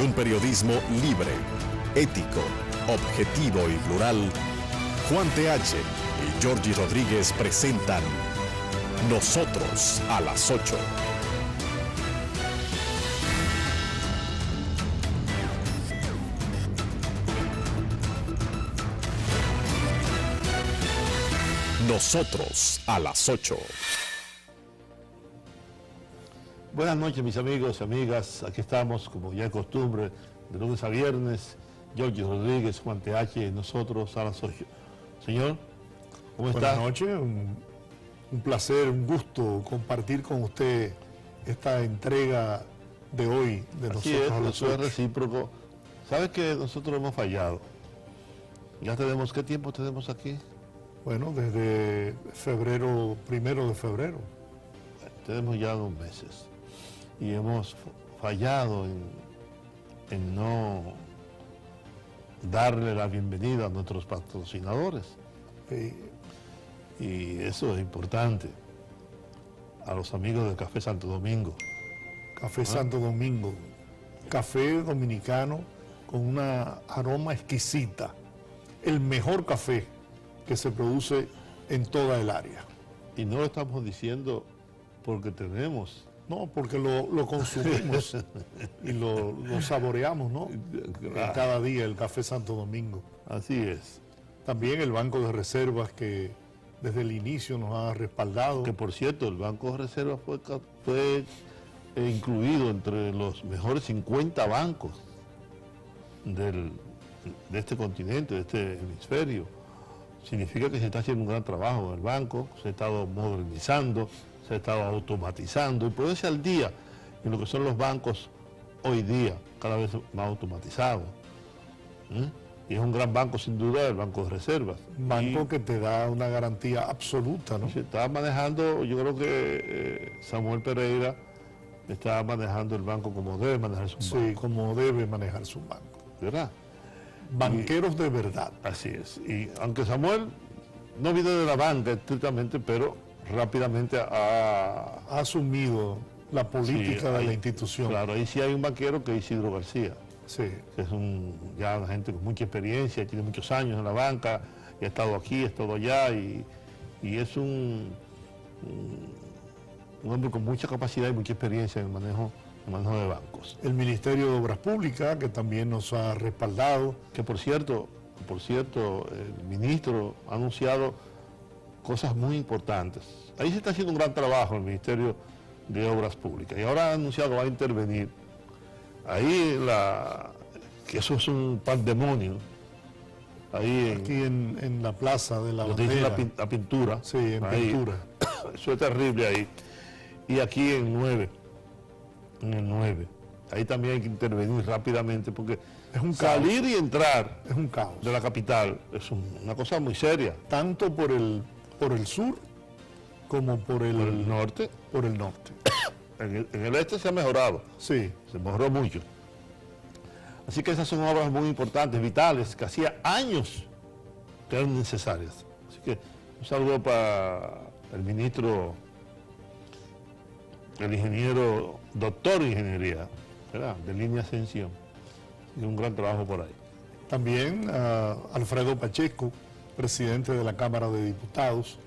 y un periodismo libre, ético, objetivo y plural, Juan TH y Georgie Rodríguez presentan Nosotros a las 8. Nosotros a las 8. Buenas noches, mis amigos y amigas. Aquí estamos, como ya es costumbre, de lunes a viernes. Georgie Rodríguez, Juan TH, nosotros a las 8. Señor, ¿cómo está? Buenas noches, un placer, un gusto compartir con usted esta entrega de hoy de Así Nosotros es, a las eso es 8. recíproco. ¿Sabes que nosotros hemos fallado? Ya tenemos, ¿qué tiempo tenemos aquí? Bueno, desde febrero, 1 de febrero. Tenemos ya 2 meses. Y hemos fallado en no darle la bienvenida a nuestros patrocinadores. Y eso es importante. A los amigos del Café Santo Domingo. Café Santo Domingo, café dominicano con una aroma exquisita. El mejor café que se produce en toda el área. Y no lo estamos diciendo porque tenemos. No, porque lo consumimos y lo saboreamos, ¿no? Cada día el Café Santo Domingo. Así es. También el Banco de Reservas que desde el inicio nos ha respaldado. Que por cierto, el Banco de Reservas fue incluido entre los mejores 50 bancos de este continente, de este hemisferio. Significa que se está haciendo un gran trabajo en el banco, se ha estado modernizando, se ha estado automatizando y ponerse al día en lo que son los bancos hoy día, cada vez más automatizados. Y es un gran banco sin duda, el Banco de Reservas. Banco que te da una garantía absoluta, ¿no? Se está manejando, yo creo que Samuel Pereira está manejando el banco como debe manejar su banco. Sí, como debe manejar su banco. ¿Verdad? Banqueros de verdad. Así es. Y aunque Samuel no viene de la banca estrictamente, pero rápidamente Ha asumido la política de la institución. Claro, ahí sí hay un banquero que es Isidro García, Sí. que es ya una gente con mucha experiencia, tiene muchos años en la banca, y ha estado aquí, ha estado allá, y es un hombre con mucha capacidad y mucha experiencia en el manejo de bancos. El Ministerio de Obras Públicas, que también nos ha respaldado. Que por cierto, el ministro ha anunciado cosas muy importantes. Ahí se está haciendo un gran trabajo el Ministerio de Obras Públicas y ahora ha anunciado que va a intervenir. Ahí que eso es un pandemonio. Ahí Aquí en la plaza de la donde dice bandera. la pintura. Sí, en ahí. pintura. Eso es terrible ahí. Y aquí en el 9. Ahí también hay que intervenir rápidamente porque Es un salir caos. y entrar Es un caos. de la capital es una cosa muy seria. Tanto por el sur como por el Por el norte, por el norte. en el este se ha mejorado, Sí. se mejoró mucho. Así que esas son obras muy importantes, vitales, que hacía años que eran necesarias. Así que un saludo para el ministro, el ingeniero, doctor en ingeniería, ¿verdad? De Línea Ascensión. Y un gran trabajo por ahí. También Alfredo Pacheco, presidente de la Cámara de Diputados,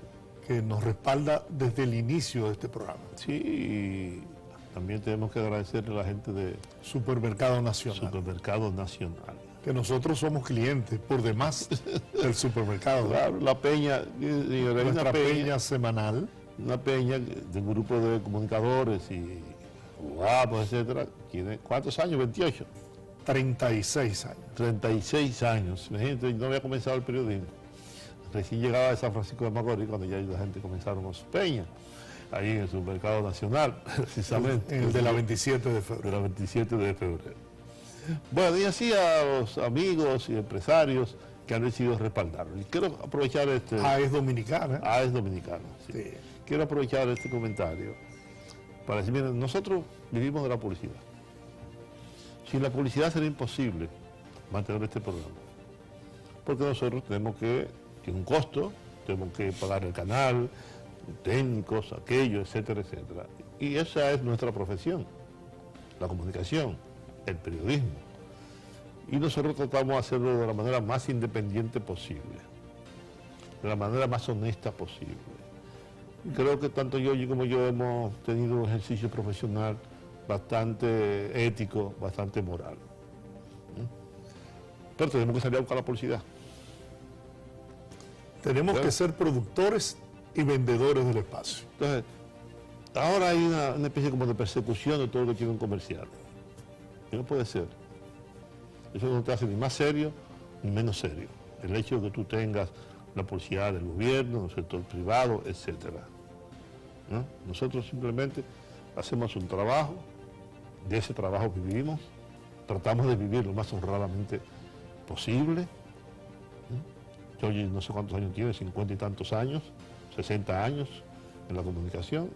que nos respalda desde el inicio de este programa. Sí, y también tenemos que agradecerle a la gente de Supermercado Nacional. Supermercado Nacional. Que nosotros somos clientes por demás del supermercado. Claro, la peña, señora, hay Nuestra una peña semanal. una peña de un grupo de comunicadores y abogados, etcétera, tiene ¿cuántos años? 28. 36 años. 36 años. Imagínate, yo no había comenzado el periodismo. Recién llegaba de San Francisco de Macorís cuando ya la gente comenzaron con su peña, ahí en el Supermercado Nacional, precisamente. En el de la 27 de De febrero. la 27 de febrero. Bueno, y así a los amigos y empresarios que han decidido respaldarlo. Y quiero aprovechar es dominicana. es dominicano. Sí. Sí. Quiero aprovechar este comentario para decir, miren, nosotros vivimos de la publicidad. Sin la publicidad será imposible mantener este programa. Porque nosotros tenemos que, tiene un costo, tenemos que pagar el canal, técnicos, aquello, etcétera, etcétera. Y esa es nuestra profesión, la comunicación. el periodismo. Y nosotros tratamos de hacerlo de la manera más independiente posible, de la manera más honesta posible. Creo que tanto Giorgi como yo hemos tenido un ejercicio profesional bastante ético, bastante moral. Pero tenemos que salir a buscar la publicidad. Tenemos que ser productores y vendedores del espacio. Entonces, ahora hay una especie como de persecución de todo lo que tiene un comercial. Y no puede ser. Eso no te hace ni más serio ni menos serio. El hecho de que tú tengas la publicidad del gobierno, del sector privado, etc. ¿No? Nosotros simplemente hacemos un trabajo, de ese trabajo vivimos, tratamos de vivir lo más honradamente posible. Giorgi no sé cuántos años tiene, 50 y tantos años, 60 años en la comunicación.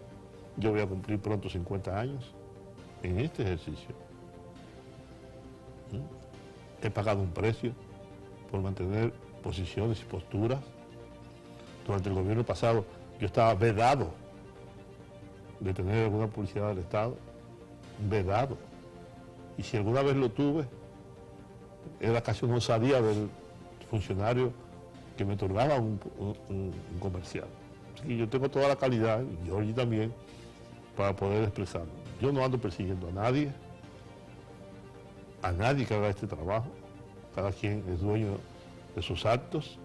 Yo voy a cumplir pronto 50 años en este ejercicio. He pagado un precio por mantener posiciones y posturas. Durante el gobierno pasado yo estaba vedado de tener alguna publicidad del Estado, vedado. Y si alguna vez lo tuve, era casi una osadía del funcionario que me otorgaba un comercial. Así que yo tengo toda la calidad, y Giorgi también, para poder expresarlo. Yo no ando persiguiendo a nadie que haga este trabajo. Cada quien es dueño de sus actos.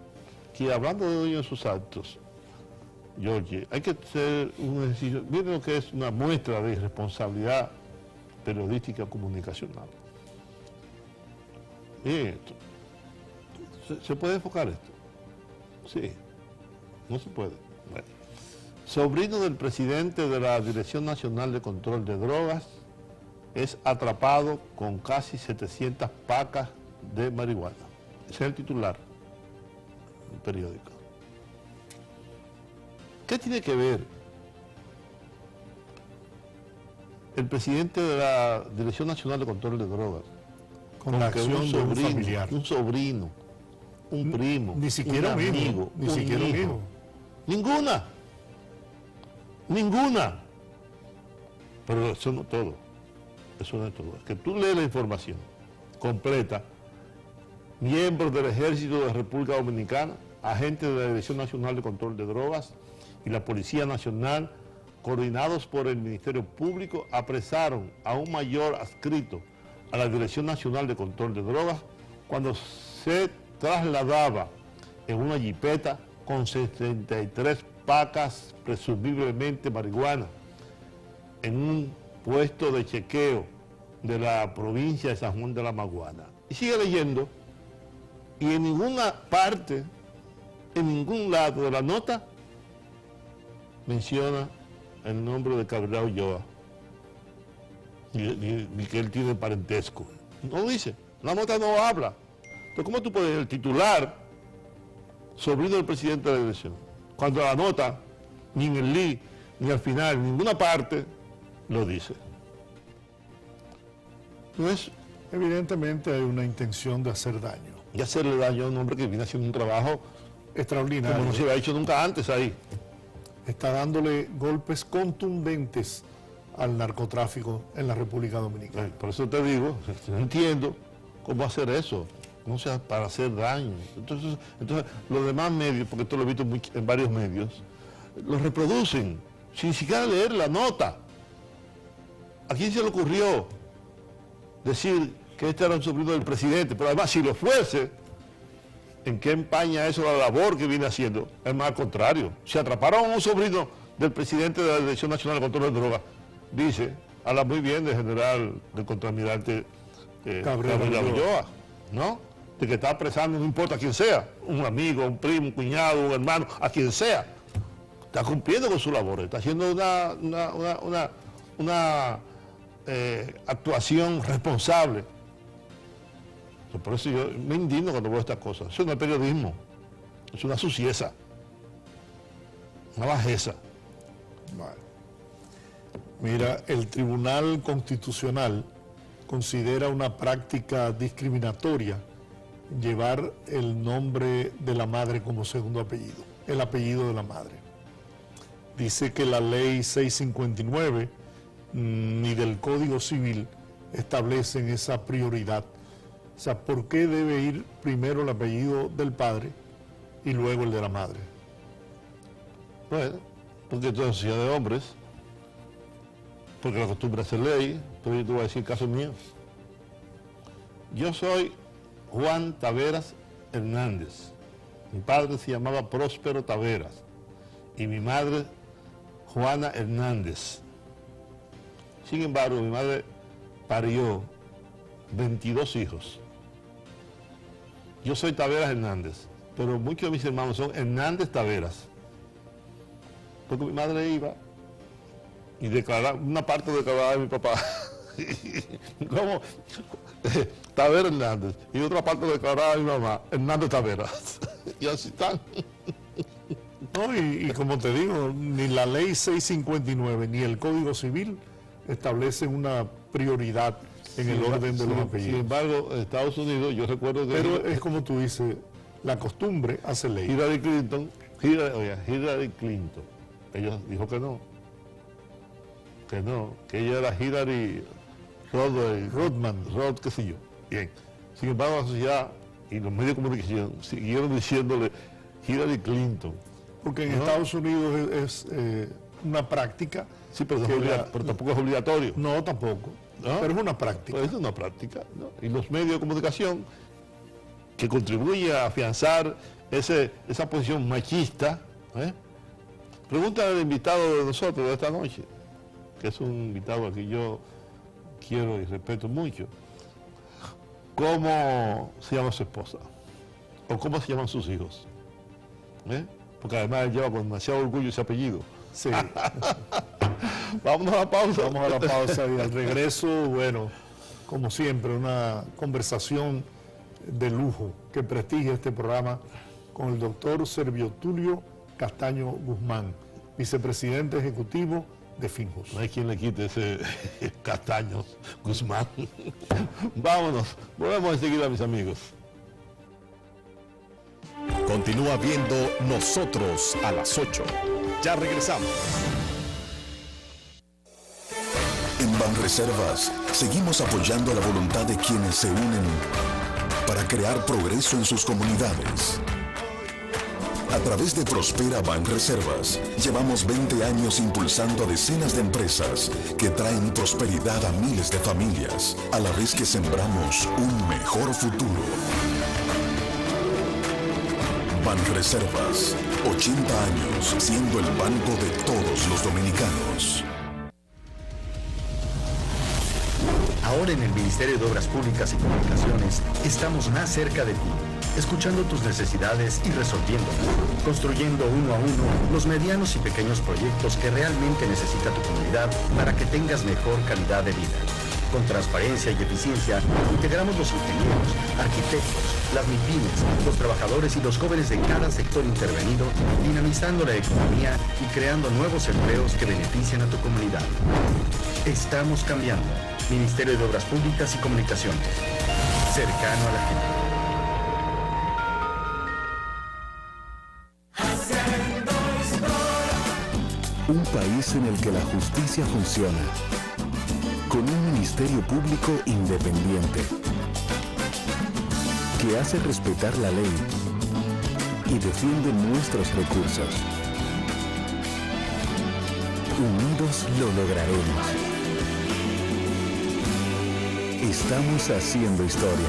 Que hablando de dueño de sus actos, Giorgi, hay que hacer un ejercicio, miren lo que es una muestra de irresponsabilidad periodística comunicacional. Miren esto. ¿Se puede enfocar esto? Sí, no se puede. Bueno. Sobrino del presidente de la Dirección Nacional de Control de Drogas es atrapado con casi 700 pacas de marihuana. Ese es el titular del periódico. ¿Qué tiene que ver el presidente de la Dirección Nacional de Control de Drogas con la acción de un familiar? Un sobrino, un primo, ni siquiera un amigo, hijo, ni siquiera un hijo. Ninguna. Pero eso no es todo. Eso no es todo. Es que tú lees la información completa. Miembros del Ejército de la República Dominicana, agentes de la Dirección Nacional de Control de Drogas y la Policía Nacional, coordinados por el Ministerio Público, apresaron a un mayor adscrito a la Dirección Nacional de Control de Drogas cuando se trasladaba en una jipeta con 63 pacas, presumiblemente marihuana, en un puesto de chequeo de la provincia de San Juan de la Maguana. Y sigue leyendo, y en ninguna parte, en ningún lado de la nota, menciona el nombre de Cabrera Ulloa, ni que él tiene parentesco. No dice, la nota no habla. Entonces, ¿cómo tú puedes, el titular, sobrino del presidente de la dirección, cuando la nota, ni en el LI, ni al final, en ninguna parte, lo dice? No es... Evidentemente hay una intención de hacer daño. Y hacerle daño a un hombre que viene haciendo un trabajo extraordinario, como no se había hecho nunca antes ahí. Está dándole golpes contundentes al narcotráfico en la República Dominicana. Por eso te digo, no entiendo cómo hacer eso, no sea para hacer daño. Entonces los demás medios, porque esto lo he visto en varios medios, lo reproducen sin siquiera leer la nota. ¿A quién se le ocurrió decir que este era un sobrino del presidente? Pero además, si lo fuese, ¿en qué empaña eso la labor que viene haciendo? Es más al contrario. Si atraparon a un sobrino del presidente de la Dirección Nacional de Control de Drogas, dice, habla muy bien del general, del contraalmirante Cabrera Ulloa, ¿no? De que está apresando, no importa quién sea, un amigo, un primo, un cuñado, un hermano, a quien sea. Está cumpliendo con su labor, está haciendo una actuación responsable. Por eso yo me indigno cuando veo estas cosas. Eso no es periodismo, es una suciedad, una bajeza. Vale. Mira, el Tribunal Constitucional considera una práctica discriminatoria llevar el nombre de la madre como segundo apellido, el apellido de la madre. Dice que la ley 659 ni del Código Civil establecen esa prioridad? O sea, ¿por qué debe ir primero el apellido del padre y luego el de la madre? Bueno, porque esto es sociedad de hombres, porque la costumbre es ley, pero yo te voy a decir el caso mío. Yo soy Juan Taveras Hernández. Mi padre se llamaba Próspero Taveras y mi madre Juana Hernández. Sin embargo, mi madre parió 22 hijos. Yo soy Taveras Hernández, pero muchos de mis hermanos son Hernández Taveras. Porque mi madre iba y declaraba, una parte declaraba de mi papá, como Taveras Hernández, y otra parte declaraba de mi mamá, Hernández Taveras. Y así están. No, y como te digo, ni la ley 659 ni el Código Civil establecen una prioridad en el orden de los apellidos. Sin embargo, en Estados Unidos, yo recuerdo que... Pero es como tú dices, la costumbre hace ley. Hillary Clinton, ella dijo que no, que ella era Hillary Rodham, qué sé yo. Bien. Sin embargo, la sociedad y los medios de comunicación siguieron diciéndole Hillary Clinton. Porque en Estados Unidos es una práctica. Sí, pero tampoco es obligatorio. No, tampoco. ¿No? Pero es una práctica. Pues es una práctica, ¿no? Y los medios de comunicación que contribuyen a afianzar esa posición machista. Pregúntale al invitado de nosotros de esta noche, que es un invitado a quien yo quiero y respeto mucho, cómo se llama su esposa o cómo se llaman sus hijos. Porque además él lleva con demasiado orgullo ese apellido. Sí. Vámonos a la pausa. Vamos a la pausa y al regreso, bueno, como siempre, una conversación de lujo que prestigia este programa con el doctor Servio Tulio Castaño Guzmán, vicepresidente ejecutivo de Finjus. No hay quien le quite ese Castaño Guzmán. Vámonos, volvemos enseguida, mis amigos. Continúa viendo Nosotros a las 8. Ya regresamos. En Banreservas seguimos apoyando la voluntad de quienes se unen para crear progreso en sus comunidades. A través de Prospera Banreservas, llevamos 20 años impulsando a decenas de empresas que traen prosperidad a miles de familias, a la vez que sembramos un mejor futuro. Banreservas, 80 años siendo el banco de todos los dominicanos. Ahora en el Ministerio de Obras Públicas y Comunicaciones estamos más cerca de ti, escuchando tus necesidades y resolviéndolas, construyendo uno a uno los medianos y pequeños proyectos que realmente necesita tu comunidad para que tengas mejor calidad de vida. Con transparencia y eficiencia, integramos los ingenieros, arquitectos, las MIPYMES, los trabajadores y los jóvenes de cada sector intervenido, dinamizando la economía y creando nuevos empleos que beneficien a tu comunidad. Estamos cambiando. Ministerio de Obras Públicas y Comunicaciones. Cercano a la gente. Un país en el que la justicia funciona, con un ministerio público independiente, que hace respetar la ley y defiende nuestros recursos. Unidos lo lograremos. Estamos haciendo historia.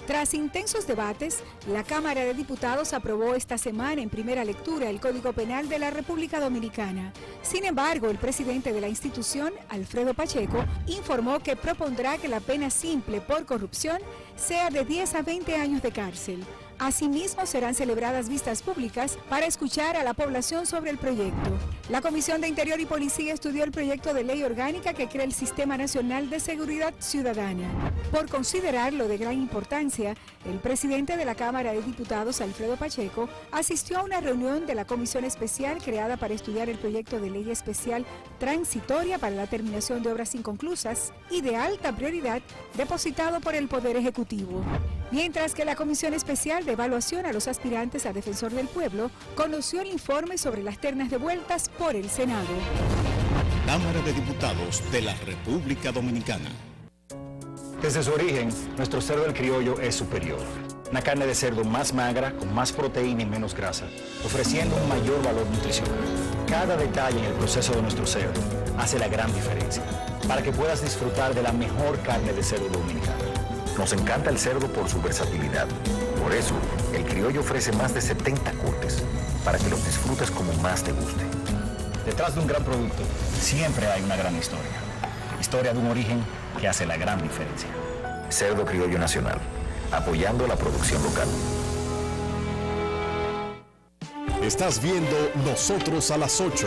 Tras intensos debates, la Cámara de Diputados aprobó esta semana en primera lectura el Código Penal de la República Dominicana. Sin embargo, el presidente de la institución, Alfredo Pacheco, informó que propondrá que la pena simple por corrupción sea de 10 a 20 años de cárcel. Asimismo, serán celebradas vistas públicas para escuchar a la población sobre el proyecto. La Comisión de Interior y Policía estudió el proyecto de ley orgánica que crea el Sistema Nacional de Seguridad Ciudadana. Por considerarlo de gran importancia, el presidente de la Cámara de Diputados, Alfredo Pacheco, asistió a una reunión de la Comisión Especial creada para estudiar el proyecto de ley especial transitoria para la terminación de obras inconclusas y de alta prioridad depositado por el Poder Ejecutivo. mientras que la Comisión Especial de Evaluación a los Aspirantes a Defensor del Pueblo conoció el informe sobre las ternas devueltas por el Senado. Cámara de Diputados de la República Dominicana. Desde su origen, nuestro cerdo del criollo es superior. Una carne de cerdo más magra, con más proteína y menos grasa, ofreciendo un mayor valor nutricional. Cada detalle en el proceso de nuestro cerdo hace la gran diferencia, para que puedas disfrutar de la mejor carne de cerdo dominicana. Nos encanta el cerdo por su versatilidad. Por eso, el criollo ofrece más de 70 cortes, para que los disfrutes como más te guste. Detrás de un gran producto, siempre hay una gran historia. Historia de un origen que hace la gran diferencia. Cerdo Criollo Nacional, apoyando la producción local. Estás viendo Nosotros a las 8.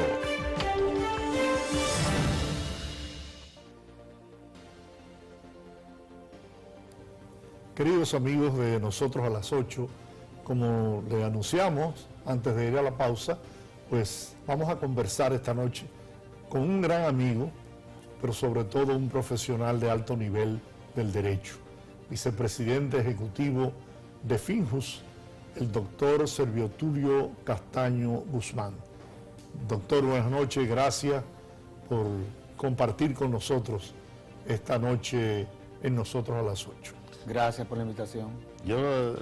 Queridos amigos de Nosotros a las 8, como le anunciamos antes de ir a la pausa, pues vamos a conversar esta noche con un gran amigo, pero sobre todo un profesional de alto nivel del derecho, vicepresidente ejecutivo de Finjus, el doctor Servio Tulio Castaño Guzmán. Doctor, buenas noches, gracias por compartir con nosotros esta noche en Nosotros a las 8. Gracias por la invitación. Yo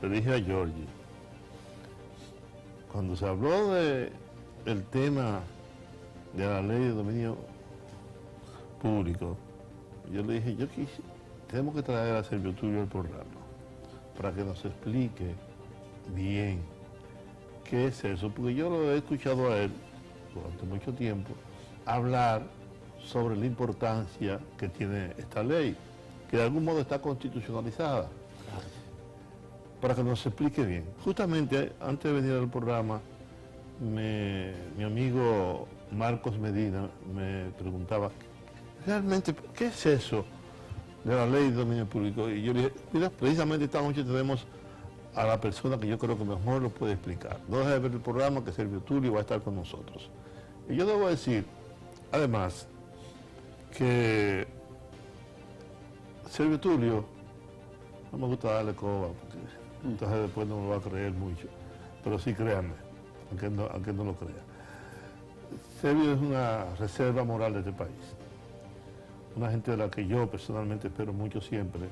le dije a Georgie, cuando se habló del tema de la ley de dominio público, yo le dije, tenemos que traer a Servio Tulio al programa para que nos explique bien qué es eso, porque yo lo he escuchado a él durante mucho tiempo hablar sobre la importancia que tiene esta ley, que de algún modo está constitucionalizada, para que nos explique bien. Justamente antes de venir al programa, mi amigo Marcos Medina me preguntaba, realmente, ¿qué es eso de la ley de dominio público? Y yo le dije, mira, precisamente esta noche tenemos a la persona que yo creo que mejor lo puede explicar. No deja de ver el programa, que Servio Tulio va a estar con nosotros. Y yo debo decir, además, que Servio Tulio, no me gusta darle coba, porque entonces después no me va a creer mucho, pero sí créanme, aunque no lo crea. Servio es una reserva moral de este país, una gente de la que yo personalmente espero mucho siempre,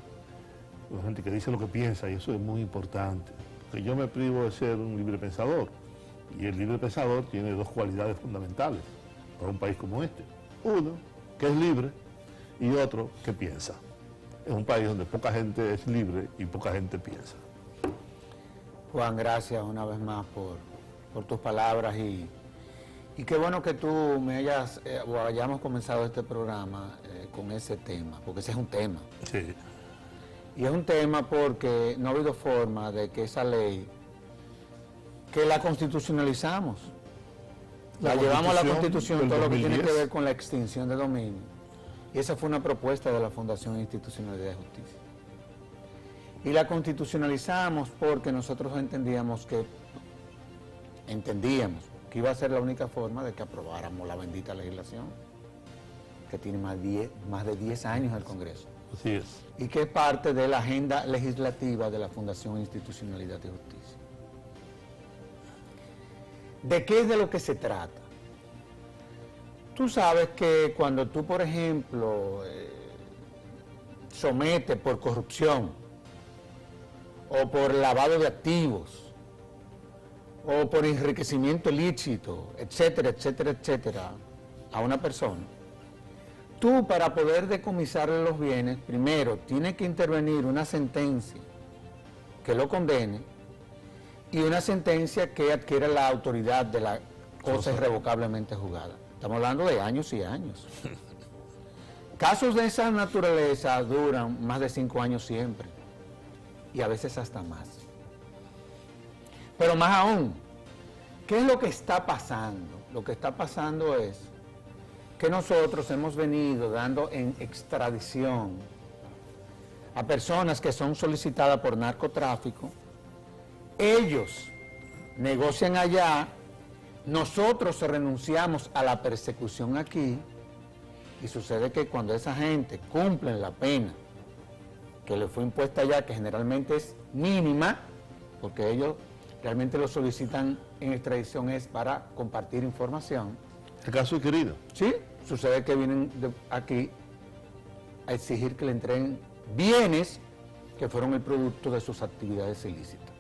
una gente que dice lo que piensa, y eso es muy importante, porque yo me privo de ser un libre pensador, y el libre pensador tiene dos cualidades fundamentales para un país como este. Uno, que es libre, y otro, que piensa. Es un país donde poca gente es libre y poca gente piensa. Juan, gracias una vez más por tus palabras y qué bueno que tú me hayamos comenzado este programa con ese tema, porque ese es un tema. Sí. Y es un tema porque no ha habido forma de que esa ley, que la constitucionalizamos, la llevamos a la Constitución, todo lo que tiene que ver con la extinción de dominio. Y esa fue una propuesta de la Fundación Institucionalidad de Justicia. Y la constitucionalizamos porque nosotros entendíamos que iba a ser la única forma de que aprobáramos la bendita legislación, que tiene más de 10 años en el Congreso. Así es. Y que es parte de la agenda legislativa de la Fundación Institucionalidad de Justicia. ¿De qué es de lo que se trata? Tú sabes que cuando tú, por ejemplo, sometes por corrupción o por lavado de activos o por enriquecimiento ilícito, etcétera, etcétera, etcétera, a una persona, tú para poder decomisarle los bienes, primero tiene que intervenir una sentencia que lo condene y una sentencia que adquiera la autoridad de la cosa irrevocablemente juzgada. Estamos hablando de años y años. Casos de esa naturaleza duran más de 5 años siempre, y a veces hasta más. Pero más aún, ¿qué es lo que está pasando? Lo que está pasando es que nosotros hemos venido dando en extradición a personas que son solicitadas por narcotráfico. Ellos negocian allá, nosotros renunciamos a la persecución aquí, y sucede que cuando esa gente cumple la pena que le fue impuesta ya, que generalmente es mínima, porque ellos realmente lo solicitan en extradición es para compartir información. El caso es querido. Sí, sucede que vienen aquí a exigir que le entreguen bienes que fueron el producto de sus actividades ilícitas.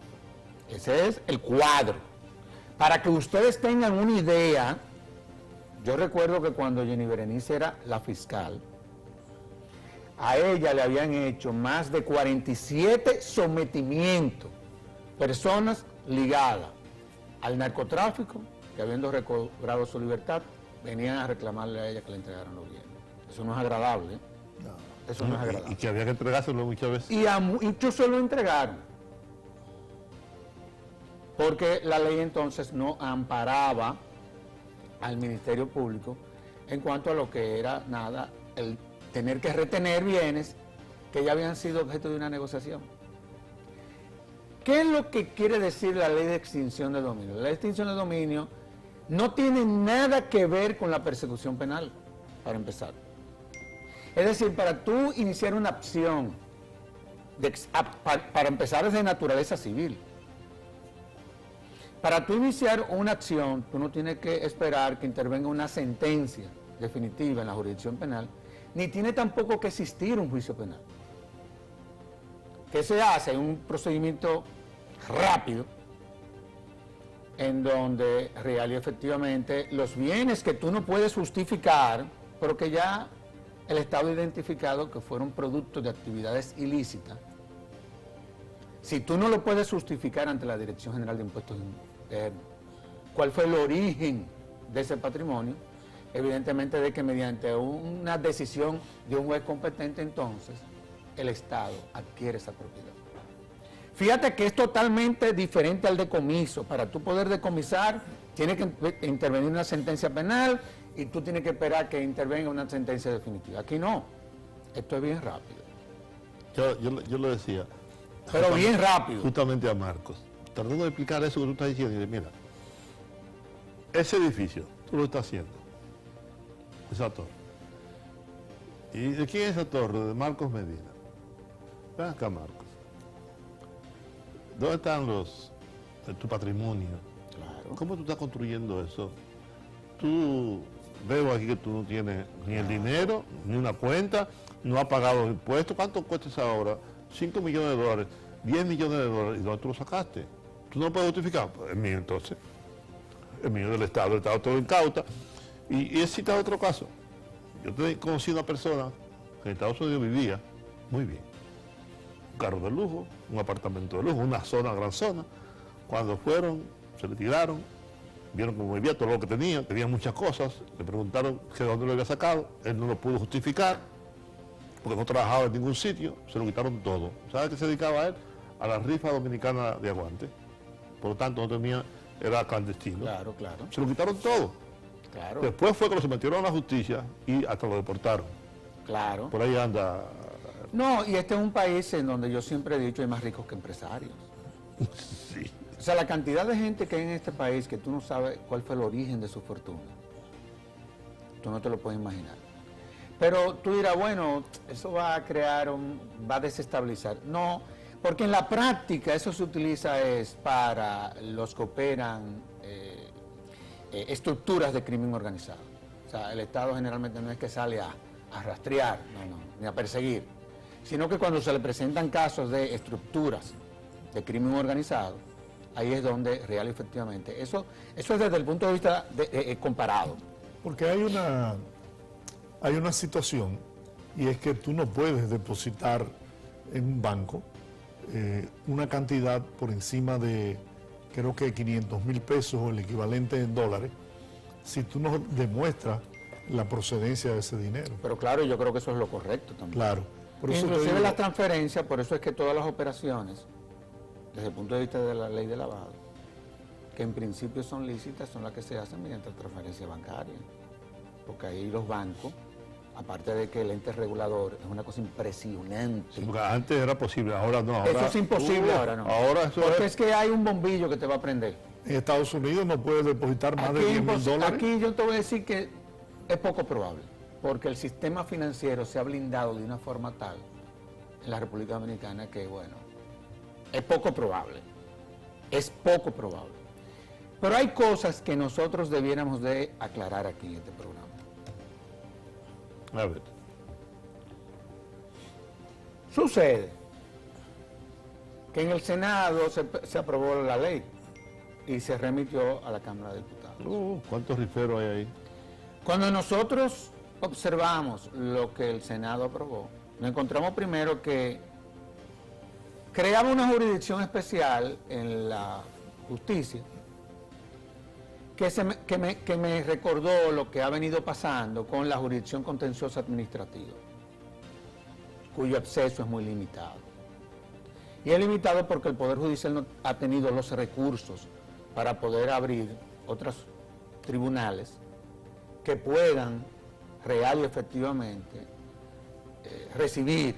Ese es el cuadro. Para que ustedes tengan una idea, yo recuerdo que cuando Jenny Berenice era la fiscal, a ella le habían hecho más de 47 sometimientos, personas ligadas al narcotráfico, que habiendo recobrado su libertad, venían a reclamarle a ella que le entregaran los bienes. Eso no es agradable, ¿eh? No, eso no es agradable. Y que había que entregárselo muchas veces. Y a muchos se lo entregaron, porque la ley entonces no amparaba al Ministerio Público en cuanto a lo que era nada, el tener que retener bienes que ya habían sido objeto de una negociación. ¿Qué es lo que quiere decir la ley de extinción de dominio? La ley de extinción de dominio no tiene nada que ver con la persecución penal, para empezar. Es decir, para tú iniciar una acción, para empezar es de naturaleza civil. Para tú iniciar una acción, tú no tienes que esperar que intervenga una sentencia definitiva en la jurisdicción penal, ni tiene tampoco que existir un juicio penal. ¿Qué se hace? Un procedimiento rápido, en donde real y efectivamente los bienes que tú no puedes justificar, pero que ya el Estado ha identificado que fueron producto de actividades ilícitas, si tú no lo puedes justificar ante la Dirección General de Impuestos Internos, ¿cuál fue el origen de ese patrimonio? Evidentemente de que mediante una decisión de un juez competente, entonces, el Estado adquiere esa propiedad. Fíjate que es totalmente diferente al decomiso. Para tú poder decomisar, tiene que intervenir una sentencia penal y tú tienes que esperar que intervenga una sentencia definitiva. Aquí no. Esto es bien rápido. Yo lo decía. Pero bien rápido. Justamente a Marcos. Tratando de explicar eso que tú estás diciendo. Y dice, mira, ese edificio, tú lo estás haciendo. Esa torre. ¿Y de quién es esa torre? De Marcos Medina. Ven acá, Marcos. ¿Dónde están tu patrimonio? Claro. ¿Cómo tú estás construyendo eso? Tú veo aquí que tú no tienes ni el dinero, ni una cuenta, no has pagado los impuestos. ¿Cuánto cuesta esa obra? 5 millones de dólares, 10 millones de dólares. ¿Y dónde tú lo sacaste? ¿Tú no lo puedes justificar? Pues es mío entonces. Es mío del Estado. El Estado todo incauta. Y he citado otro caso. Yo conocí a una persona que en Estados Unidos vivía muy bien. Un carro de lujo, un apartamento de lujo, una zona, gran zona. Cuando fueron, se le tiraron, vieron cómo vivía, todo lo que tenía muchas cosas, le preguntaron que de dónde lo había sacado, él no lo pudo justificar, porque no trabajaba en ningún sitio, se lo quitaron todo. ¿Sabe a qué se dedicaba él? A la rifa dominicana de aguante. Por lo tanto, no tenía, era clandestino. Claro, claro. Se lo quitaron todo. Claro. Después fue que lo sometieron a la justicia y hasta lo deportaron. Claro. Por ahí anda. No, y este es un país en donde yo siempre he dicho hay más ricos que empresarios. Sí. O sea, la cantidad de gente que hay en este país que tú no sabes cuál fue el origen de su fortuna. Tú no te lo puedes imaginar. Pero tú dirás, bueno, eso va a crear, va a desestabilizar. No, porque en la práctica eso se utiliza es para los que operan estructuras de crimen organizado. O sea, el Estado generalmente no es que sale a rastrear, no, ni a perseguir, sino que cuando se le presentan casos de estructuras de crimen organizado, ahí es donde real efectivamente, eso es desde el punto de vista comparado. Porque hay una situación, y es que tú no puedes depositar en un banco una cantidad por encima de, creo que 500,000 pesos o el equivalente en dólares, si tú no demuestras la procedencia de ese dinero. Pero claro, yo creo que eso es lo correcto también. Claro. Por eso inclusive las transferencias, por eso es que todas las operaciones, desde el punto de vista de la ley de lavado, que en principio son lícitas, son las que se hacen mediante transferencia bancaria. Porque ahí los bancos, aparte de que el ente regulador es una cosa impresionante. Sí, porque antes era posible, ahora no. Ahora, eso es imposible, ahora no. Ahora eso porque es que hay un bombillo que te va a prender. En Estados Unidos no puedes depositar más de 10,000 dólares. Aquí yo te voy a decir que es poco probable, porque el sistema financiero se ha blindado de una forma tal en la República Dominicana que, bueno, es poco probable. Es poco probable. Pero hay cosas que nosotros debiéramos de aclarar aquí en este programa. A ver. Sucede que en el Senado se aprobó la ley y se remitió a la Cámara de Diputados. ¿Cuántos riferos hay ahí? Cuando nosotros observamos lo que el Senado aprobó, nos encontramos primero que creaba una jurisdicción especial en la justicia que me recordó lo que ha venido pasando con la jurisdicción contenciosa administrativa, cuyo acceso es muy limitado. Y es limitado porque el Poder Judicial no ha tenido los recursos para poder abrir otros tribunales que puedan real y efectivamente recibir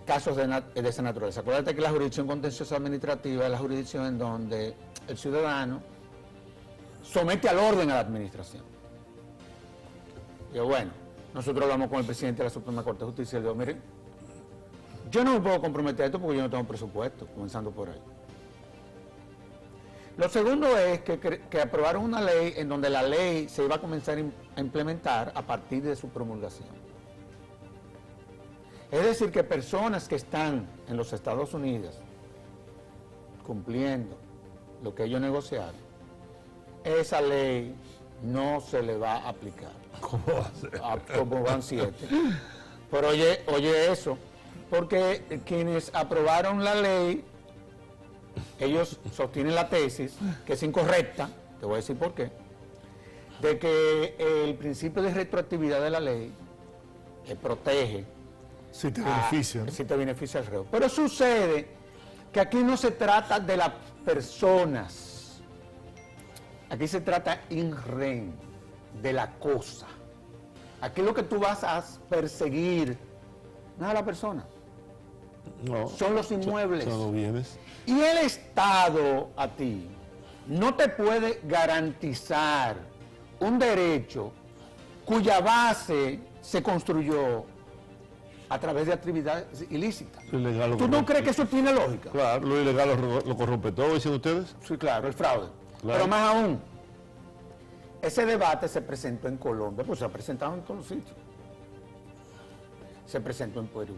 casos de esa naturaleza. Acuérdate que la jurisdicción contenciosa administrativa es la jurisdicción en donde el ciudadano somete al orden a la administración. Y bueno, nosotros hablamos con el presidente de la Suprema Corte de Justicia y le digo, miren, yo no me puedo comprometer a esto porque yo no tengo presupuesto, comenzando por ahí. Lo segundo es que aprobaron una ley en donde la ley se iba a comenzar a implementar a partir de su promulgación. Es decir, que personas que están en los Estados Unidos cumpliendo lo que ellos negociaron, esa ley no se le va a aplicar. ¿Cómo va a ser? Como van 7. Pero oye eso, porque quienes aprobaron la ley, ellos sostienen la tesis, que es incorrecta, te voy a decir por qué, de que el principio de retroactividad de la ley protege. Si te beneficia, ¿no? Si te beneficia el reo. Pero sucede que aquí no se trata de las personas, aquí se trata in rem, de la cosa. Aquí lo que tú vas a perseguir no es a la persona, No, son los inmuebles. son los bienes. Y el Estado a ti no te puede garantizar un derecho cuya base se construyó a través de actividades ilícitas. Ilegal, ¿Tú no crees que eso tiene lógica? Claro, lo ilegal lo corrompe todo, dicen ustedes. Sí, claro, el fraude. Claro. Pero más aún, ese debate se presentó en Colombia, pues se ha presentado en todos los sitios. Se presentó en Perú.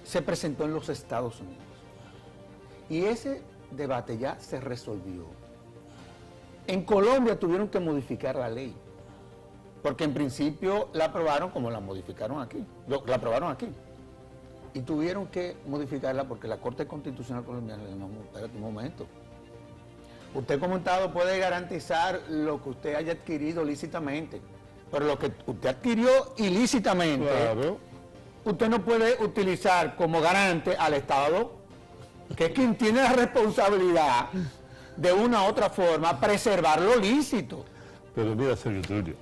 Se presentó en los Estados Unidos. Y ese debate ya se resolvió. En Colombia tuvieron que modificar la ley, porque en principio la aprobaron como la modificaron aquí, la aprobaron aquí. Y tuvieron que modificarla porque la Corte Constitucional colombiana le dijo, no, espérate un momento. Usted como Estado puede garantizar lo que usted haya adquirido lícitamente, pero lo que usted adquirió ilícitamente, Claro. usted no puede utilizar como garante al Estado, que es quien tiene la responsabilidad de una u otra forma preservar lo lícito. Pero mira, Sergio Tulio.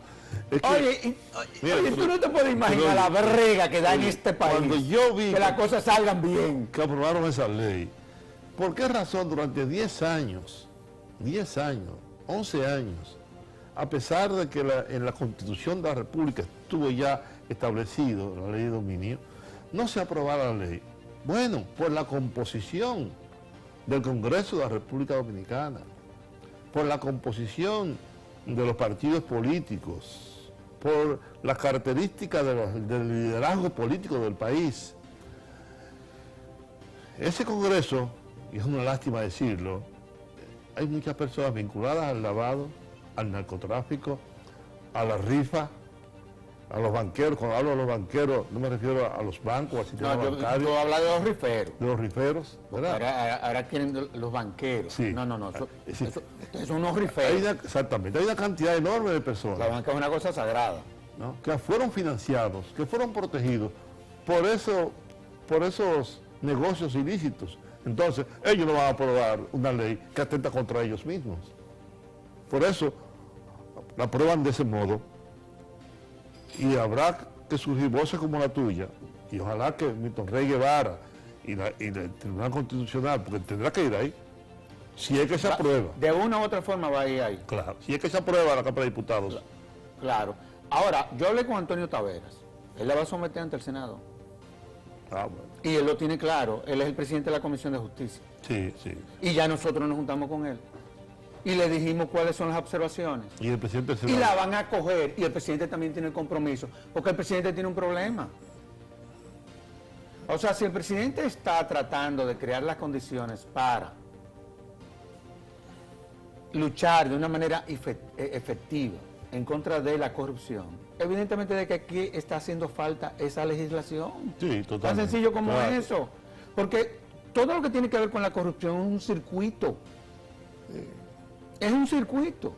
Es que, Oye, mira, oye, tú no te puedes imaginar la brega que da en este país, cuando yo vi que las cosas salgan bien. que aprobaron esa ley, ¿por qué razón durante 10 años, 11 años, a pesar de que en la Constitución de la República estuvo ya establecido la ley de dominio, no se aprobara la ley? Bueno, por la composición del Congreso de la República Dominicana, por la composición de los partidos políticos, por las características del liderazgo político del país. Ese Congreso, y es una lástima decirlo, hay muchas personas vinculadas al lavado, al narcotráfico, a la rifa, a los banqueros. Cuando hablo de los banqueros, no me refiero a los bancos, al sistema No, bancario, yo hablo de los riferos. de los riferos, ¿verdad? Ahora quieren los banqueros. Sí. No. Sí. Eso son unos riferos. Exactamente, hay una cantidad enorme de personas, La banca es una cosa sagrada. ¿no?, que fueron financiados, que fueron protegidos por esos negocios ilícitos. Entonces, ellos no van a aprobar una ley que atenta contra ellos mismos. Por eso, la aprueban de ese modo, y habrá que surgir voces como la tuya, y ojalá que Milton Rey Guevara y el Tribunal Constitucional, porque tendrá que ir ahí, si es que se aprueba. De una u otra forma va a ir ahí. Claro, si es que se aprueba la Cámara de Diputados. Claro. Ahora, yo hablé con Antonio Taveras. Él la va a someter ante el Senado. Ah, bueno. Y él lo tiene claro, él es el presidente de la Comisión de Justicia. Sí, sí. Y ya nosotros nos juntamos con él. Y le dijimos cuáles son las observaciones. Y el presidente Y la van a coger, y el presidente también tiene el compromiso, porque el presidente tiene un problema. O sea, si el presidente está tratando de crear las condiciones para luchar de una manera efectiva en contra de la corrupción, evidentemente de que aquí está haciendo falta esa legislación. Sí, totalmente. Tan sencillo como Claro. eso. Porque todo lo que tiene que ver con la corrupción es un circuito. Es un circuito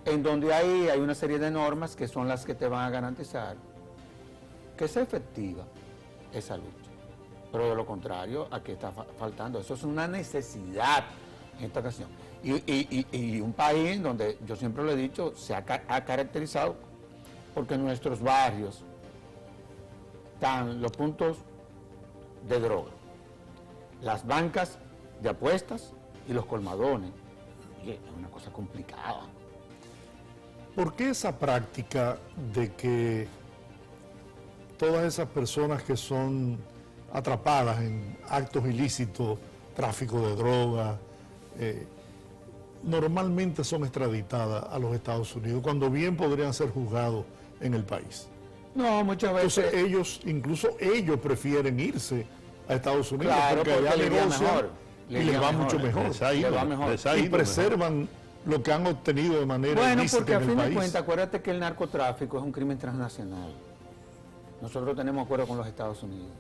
en donde hay una serie de normas que son las que te van a garantizar que sea efectiva esa lucha. Pero de lo contrario, aquí está faltando. Eso es una necesidad en esta ocasión. Y un país donde, yo siempre lo he dicho, se ha caracterizado porque en nuestros barrios están los puntos de droga, las bancas de apuestas y los colmadones. Oye, es una cosa complicada. ¿Por qué esa práctica de que todas esas personas que son atrapadas en actos ilícitos, tráfico de drogas, normalmente son extraditadas a los Estados Unidos, cuando bien podrían ser juzgados en el país? No, muchas veces... Entonces incluso ellos prefieren irse a Estados Unidos, Claro, porque allá porque les va negocian mejor, y les va mucho mejor. Les va mejor. Y preservan lo que han obtenido de manera Bueno, ilícita porque a en el fin de país. cuentas, acuérdate que el narcotráfico es un crimen transnacional. Nosotros tenemos acuerdo con los Estados Unidos.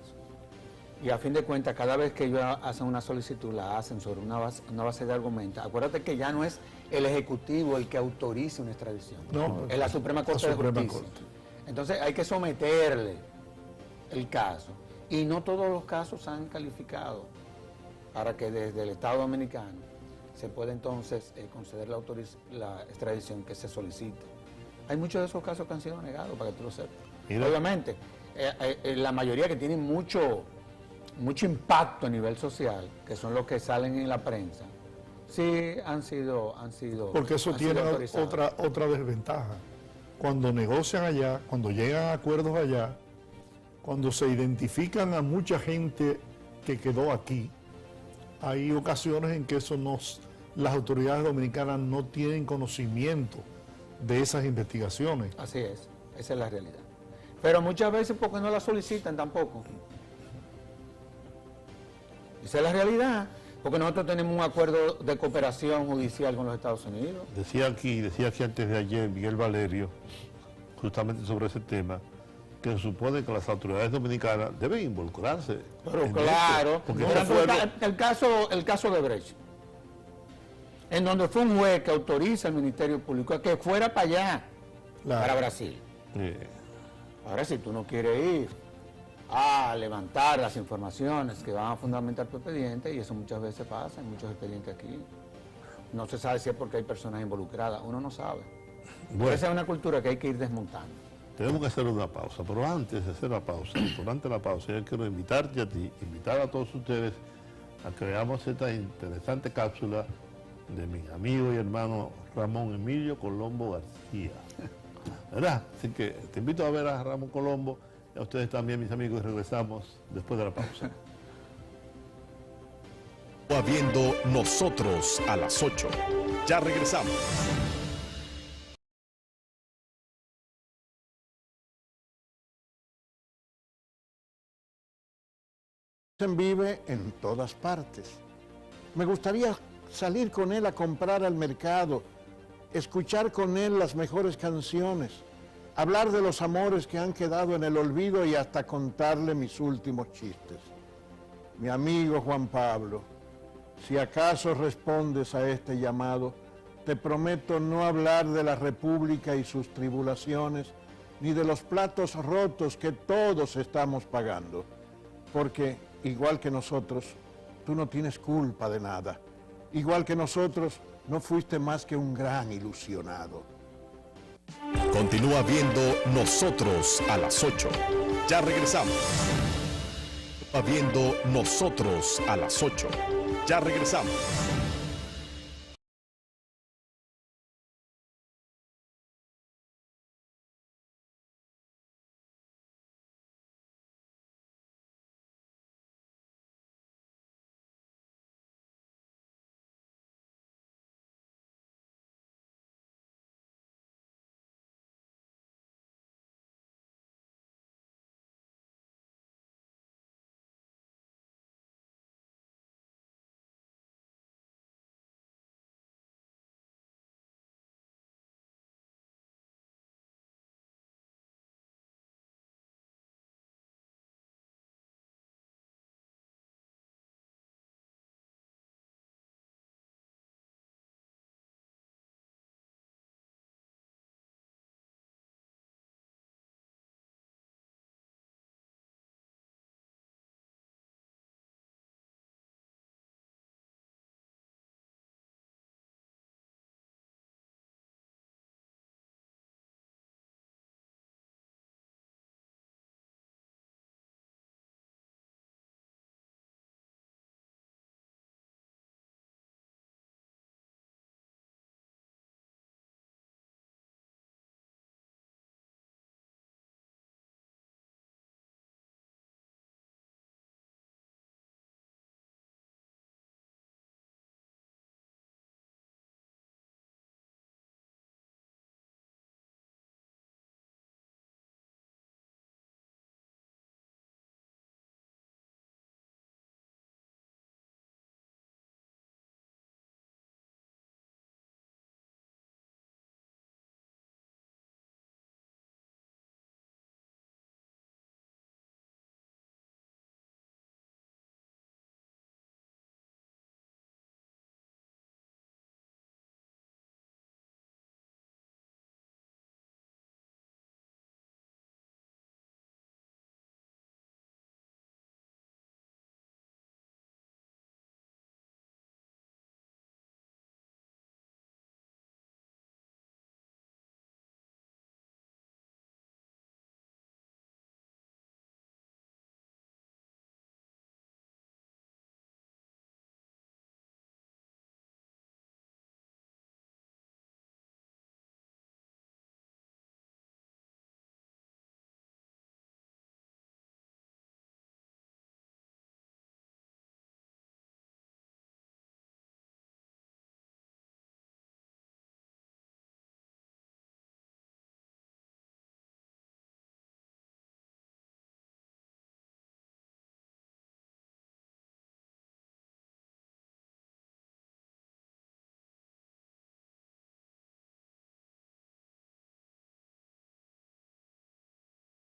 Y a fin de cuentas, cada vez que ellos hacen una solicitud, la hacen sobre una base de argumentos. Acuérdate que ya no es el Ejecutivo el que autorice una extradición. No, es la Suprema Corte de Justicia. Entonces hay que someterle el caso. Y no todos los casos han calificado para que desde el Estado Dominicano se pueda entonces conceder la extradición que se solicita. Hay muchos de esos casos que han sido negados, para que tú lo sepas. Mira. Obviamente, la mayoría que tienen mucho impacto a nivel social, que son los que salen en la prensa, sí han sido Porque eso han tiene sido autorizados. otra desventaja. Cuando negocian allá, cuando llegan a acuerdos allá, cuando se identifican a mucha gente que quedó aquí, hay ocasiones en que las autoridades dominicanas no tienen conocimiento de esas investigaciones. Así es, esa es la realidad. Pero muchas veces porque no la solicitan tampoco. Esa es la realidad, porque nosotros tenemos un acuerdo de cooperación judicial con los Estados Unidos. Decía aquí antes de ayer Miguel Valerio, justamente sobre ese tema, que se supone que las autoridades dominicanas deben involucrarse. Pero en claro, esto, porque por ese ejemplo, fue el caso de Brecht, en donde fue un juez que autoriza al Ministerio Público a que fuera para allá, para Brasil. Ahora, si tú no quieres ir a levantar las informaciones que van a fundamentar tu expediente, y eso muchas veces pasa en muchos expedientes aquí, no se sabe si es porque hay personas involucradas, uno no sabe. Bueno. Esa es una cultura que hay que ir desmontando. Tenemos que hacer una pausa, pero antes de hacer la pausa, durante la pausa, yo quiero invitarte a ti, invitar a todos ustedes a que veamos esta interesante cápsula de mi amigo y hermano Ramón Emilio Colombo García. ¿Verdad? Así que te invito a ver a Ramón Colombo y a ustedes también, mis amigos, y regresamos después de la pausa. Viendo Nosotros a las 8. Ya regresamos. Vive en todas partes. Me gustaría salir con él a comprar al mercado, escuchar con él las mejores canciones, hablar de los amores que han quedado en el olvido y hasta contarle mis últimos chistes. Mi amigo Juan Pablo, si acaso respondes a este llamado, te prometo no hablar de la República y sus tribulaciones, ni de los platos rotos que todos estamos pagando, porque igual que nosotros, tú no tienes culpa de nada. Igual que nosotros, no fuiste más que un gran ilusionado. Continúa viendo Nosotros a las 8. Ya regresamos. Continúa viendo Nosotros a las 8. Ya regresamos.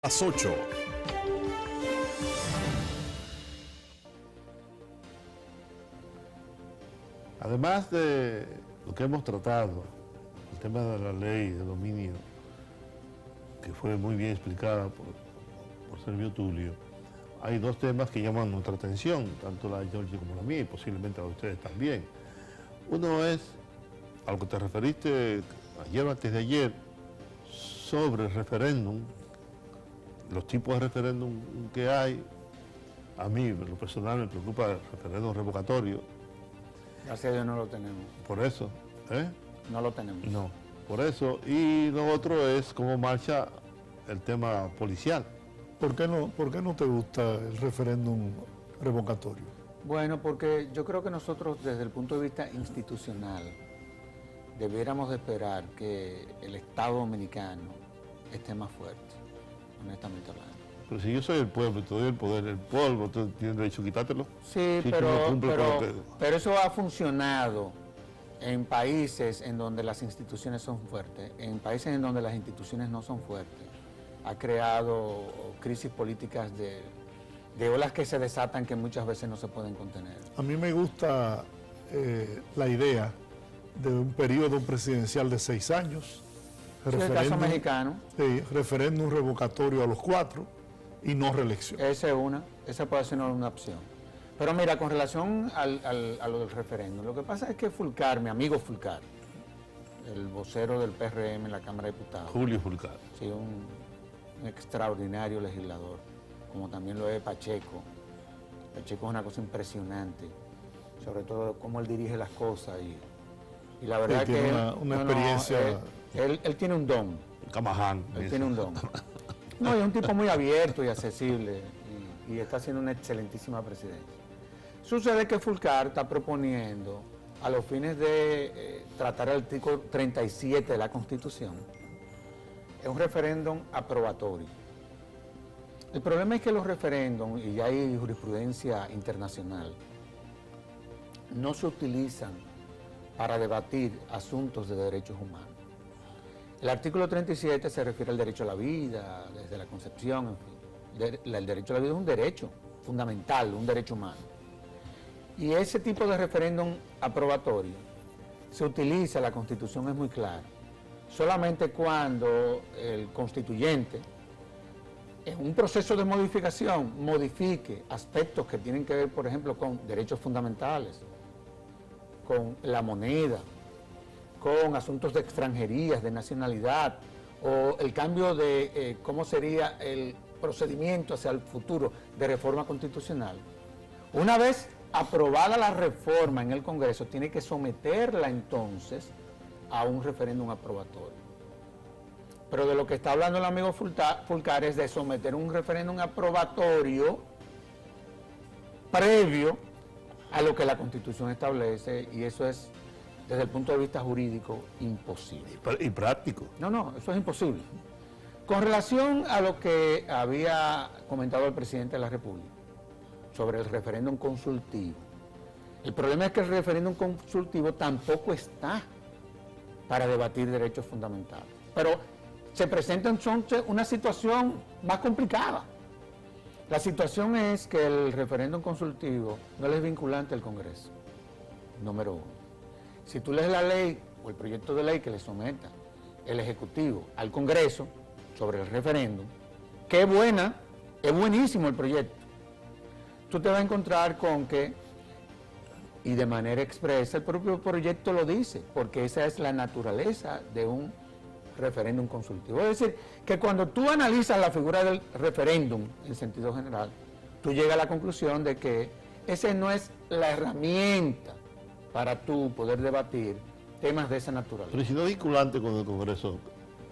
Las 8. Además de lo que hemos tratado, el tema de la ley de dominio, que fue muy bien explicada por Servio Tulio, hay dos temas que llaman nuestra atención, tanto la de Giorgi como la mía, y posiblemente la de ustedes también. Uno es, a lo que te referiste ayer o antes de ayer, sobre el referéndum, los tipos de referéndum que hay. A mí, en lo personal, me preocupa el referéndum revocatorio. Gracias a Dios no lo tenemos. Por eso, ¿eh? No lo tenemos. No, por eso. Y lo otro es cómo marcha el tema policial. ¿Por qué no te gusta el referéndum revocatorio? Bueno, porque yo creo que nosotros desde el punto de vista institucional debiéramos de esperar que el Estado dominicano esté más fuerte, honestamente hablando. Pero si yo soy el pueblo y te doy el poder, el pueblo tiene derecho a quitártelo. Sí, si pero eso ha funcionado en países en donde las instituciones son fuertes, en países en donde las instituciones no son fuertes. Ha creado crisis políticas de olas que se desatan que muchas veces no se pueden contener. A mí me gusta la idea de un periodo presidencial de 6 años. Es el caso mexicano. Sí, referéndum revocatorio a los 4 y no reelección. Esa puede ser una opción. Pero mira, con relación a lo del referéndum, lo que pasa es que Fulcar, mi amigo Fulcar, el vocero del PRM en la Cámara de Diputados. Julio Fulcar. Sí, un extraordinario legislador, como también lo es Pacheco. Pacheco es una cosa impresionante, sobre todo cómo él dirige las cosas y la verdad que una experiencia. Él tiene un don. Camaján. Él tiene un don. No, es un tipo muy abierto y accesible y está haciendo una excelentísima presidencia. Sucede que Fulcar está proponiendo, a los fines de tratar el artículo 37 de la Constitución, es un referéndum aprobatorio. El problema es que los referéndums, y ya hay jurisprudencia internacional, no se utilizan para debatir asuntos de derechos humanos. El artículo 37 se refiere al derecho a la vida, desde la concepción, en fin. El derecho a la vida es un derecho fundamental, un derecho humano. Y ese tipo de referéndum aprobatorio se utiliza, la Constitución es muy clara, solamente cuando el constituyente, en un proceso de modificación, modifique aspectos que tienen que ver, por ejemplo, con derechos fundamentales, con la moneda, con asuntos de extranjerías, de nacionalidad, o el cambio de cómo sería el procedimiento hacia el futuro de reforma constitucional. Una vez aprobada la reforma en el Congreso, tiene que someterla entonces a un referéndum aprobatorio. Pero de lo que está hablando el amigo Fulcar es de someter un referéndum aprobatorio previo a lo que la Constitución establece, y eso es, desde el punto de vista jurídico, imposible. Y práctico. No, eso es imposible. Con relación a lo que había comentado el presidente de la República sobre el referéndum consultivo, el problema es que el referéndum consultivo tampoco está para debatir derechos fundamentales. Pero se presenta entonces una situación más complicada. La situación es que el referéndum consultivo no es vinculante al Congreso, número uno. Si tú lees la ley o el proyecto de ley que le someta el Ejecutivo al Congreso sobre el referéndum, qué buena, es buenísimo el proyecto. Tú te vas a encontrar con que, y de manera expresa, el propio proyecto lo dice, porque esa es la naturaleza de un referéndum consultivo. Es decir, que cuando tú analizas la figura del referéndum en sentido general, tú llegas a la conclusión de que esa no es la herramienta para tú poder debatir temas de esa naturaleza. Pero si no es vinculante con el Congreso,